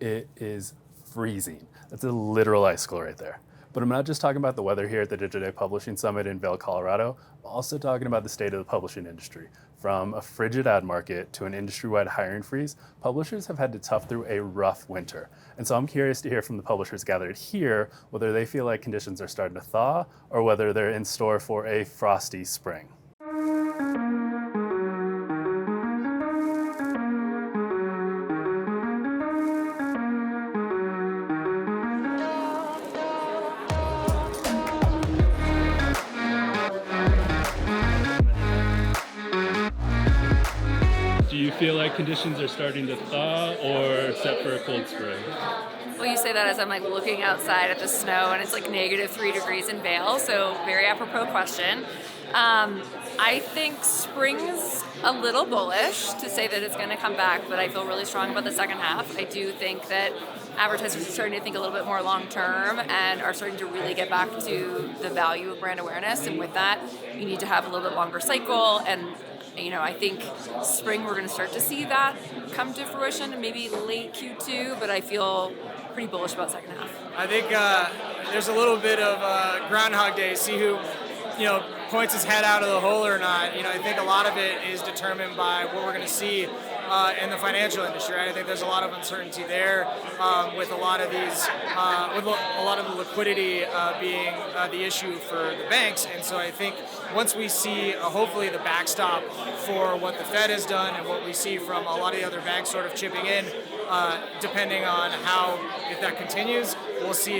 It is freezing. That's a literal icicle right there. But I'm not just talking about the weather here at the Digiday Publishing Summit in Vail, Colorado. I'm also talking about the state of the publishing industry. From a frigid ad market to an industry-wide hiring freeze, publishers have had to tough through a rough winter. And so I'm curious to hear from the publishers gathered here whether they feel like conditions are starting to thaw or whether they're in store for a frosty spring. Do you feel like conditions are starting to thaw or set for a cold spring? Well, you say that as I'm like looking outside at the snow and it's like -3 degrees in Vail, so very apropos question. I think spring's a little bullish to say that it's going to come back, but I feel really strong about the second half. I do think that advertisers are starting to think a little bit more long term and are starting to really get back to the value of brand awareness, and with that, you need to have a little bit longer cycle, and I think spring we're going to start to see that come to fruition, maybe late Q2, but I feel pretty bullish about second half. I think there's a little bit of Groundhog Day, see who points his head out of the hole or not. I think a lot of it is determined by what we're going to see in the financial industry. Right? I think there's a lot of uncertainty there with a lot of these, with a lot of the liquidity being the issue for the banks. And so I think once we see hopefully the backstop for what the Fed has done and what we see from a lot of the other banks sort of chipping in, depending on if that continues, we'll see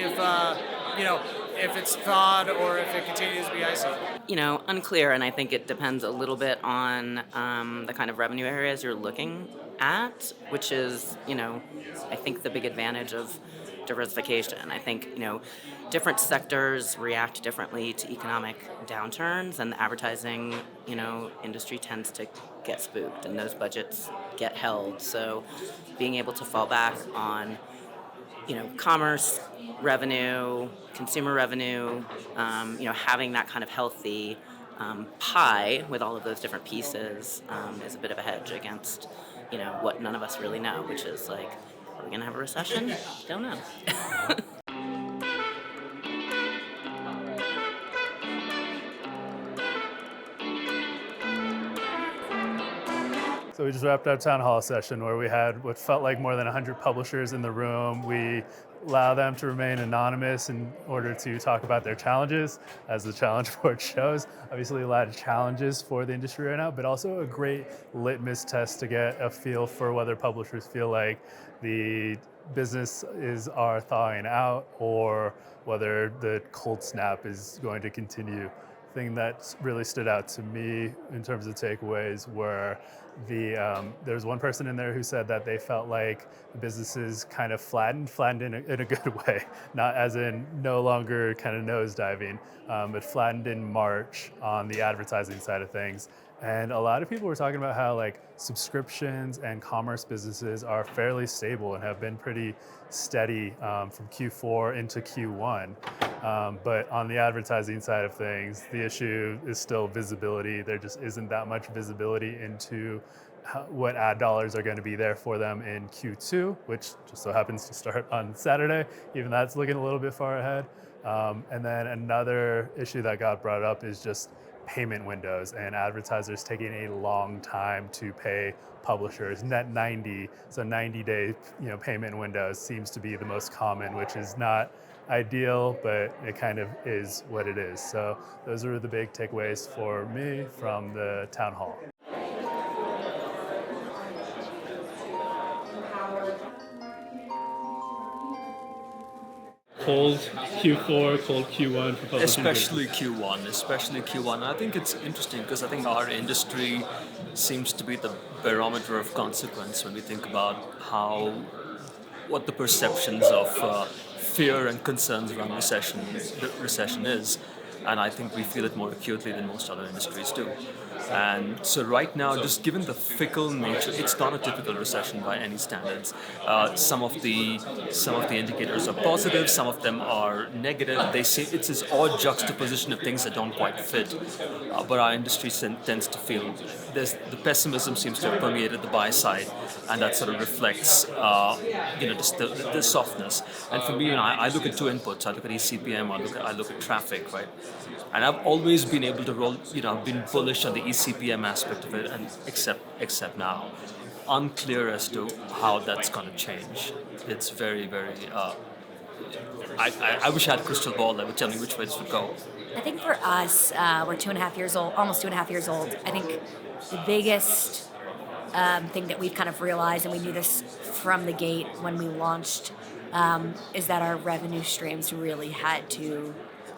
if it's thawed or if it continues to be icy. Unclear, and I think it depends a little bit on the kind of revenue areas you're looking at, which is, I think the big advantage of diversification. I think, different sectors react differently to economic downturns, and the advertising, industry tends to get spooked, and those budgets get held. So being able to fall back on commerce revenue, consumer revenue, having that kind of healthy pie with all of those different pieces is a bit of a hedge against, what none of us really know, which is like, are we going to have a recession? Don't know. So we just wrapped our town hall session where we had what felt like more than 100 publishers in the room. We allow them to remain anonymous in order to talk about their challenges, as the challenge board shows. Obviously a lot of challenges for the industry right now, but also a great litmus test to get a feel for whether publishers feel like the businesses are thawing out or whether the cold snap is going to continue. The thing that really stood out to me in terms of takeaways were there's one person in there who said that they felt like the businesses kind of flattened in a good way, not as in no longer kind of nosediving, but flattened in March on the advertising side of things. And a lot of people were talking about how like subscriptions and commerce businesses are fairly stable and have been pretty steady from Q4 into Q1. But on the advertising side of things, the issue is still visibility. There just isn't that much visibility into what ad dollars are going to be there for them in Q2, which just so happens to start on Saturday. Even that's looking a little bit far ahead. And then another issue that got brought up is just payment windows and advertisers taking a long time to pay publishers. Net 90, so 90-day payment windows seems to be the most common, which is not ideal, but it kind of is what it is. So those are the big takeaways for me from the town hall. Cold Q4, cold Q1 for publishing. Especially Q1. I think it's interesting because I think our industry seems to be the barometer of consequence when we think about what the perceptions of fear and concerns around recession is. And I think we feel it more acutely than most other industries do. And so right now, just given the fickle nature, it's not a typical recession by any standards. Some of the indicators are positive, some of them are negative. They say it's this odd juxtaposition of things that don't quite fit. But our industry tends to feel the pessimism seems to have permeated the buy side, and that sort of reflects, just the softness. And for me, I look at two inputs. I look at eCPM. I look at traffic, right? And I've always been able to roll. I've been bullish on the eCPM aspect of it, and except now, unclear as to how that's going to change. It's very, very. I wish I had a crystal ball that would tell me which way this would go. I think for us, we're 2.5 years old, almost 2.5 years old. I think the biggest thing that we've kind of realized, and we knew this from the gate when we launched, is that our revenue streams really had to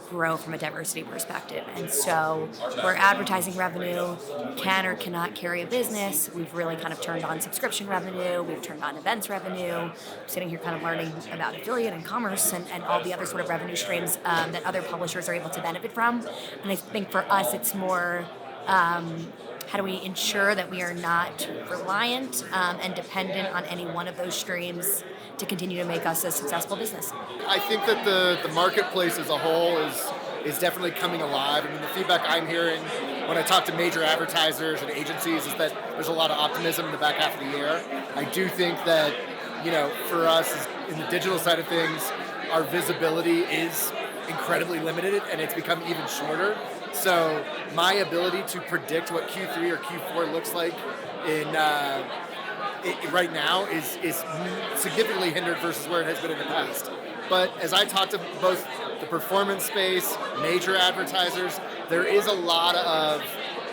grow from a diversity perspective. And so where advertising revenue can or cannot carry a business, we've really kind of turned on subscription revenue, we've turned on events revenue, sitting here kind of learning about affiliate and commerce and all the other sort of revenue streams that other publishers are able to benefit from. And I think for us it's more how do we ensure that we are not reliant and dependent on any one of those streams to continue to make us a successful business? I think that the marketplace as a whole is definitely coming alive. I mean, the feedback I'm hearing when I talk to major advertisers and agencies is that there's a lot of optimism in the back half of the year. I do think that, for us in the digital side of things, our visibility is incredibly limited and it's become even shorter. So my ability to predict what Q3 or Q4 looks like right now is significantly hindered versus where it has been in the past. But as I talk to both the performance space, major advertisers, there is a lot of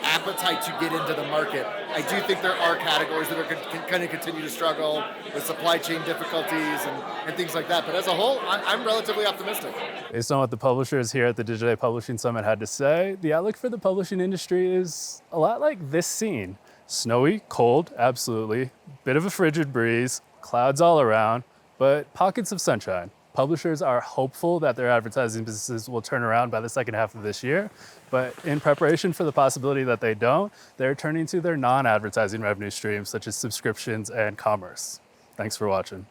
appetite to get into the market. I do think there are categories that are going to continue to struggle with supply chain difficulties and things like that. But as a whole, I'm relatively optimistic. Based on what the publishers here at the Digiday Publishing Summit had to say, the outlook for the publishing industry is a lot like this scene. Snowy, cold, absolutely. Bit of a frigid breeze, clouds all around, but pockets of sunshine. Publishers are hopeful that their advertising businesses will turn around by the second half of this year, but in preparation for the possibility that they don't, they're turning to their non-advertising revenue streams such as subscriptions and commerce. Thanks for watching.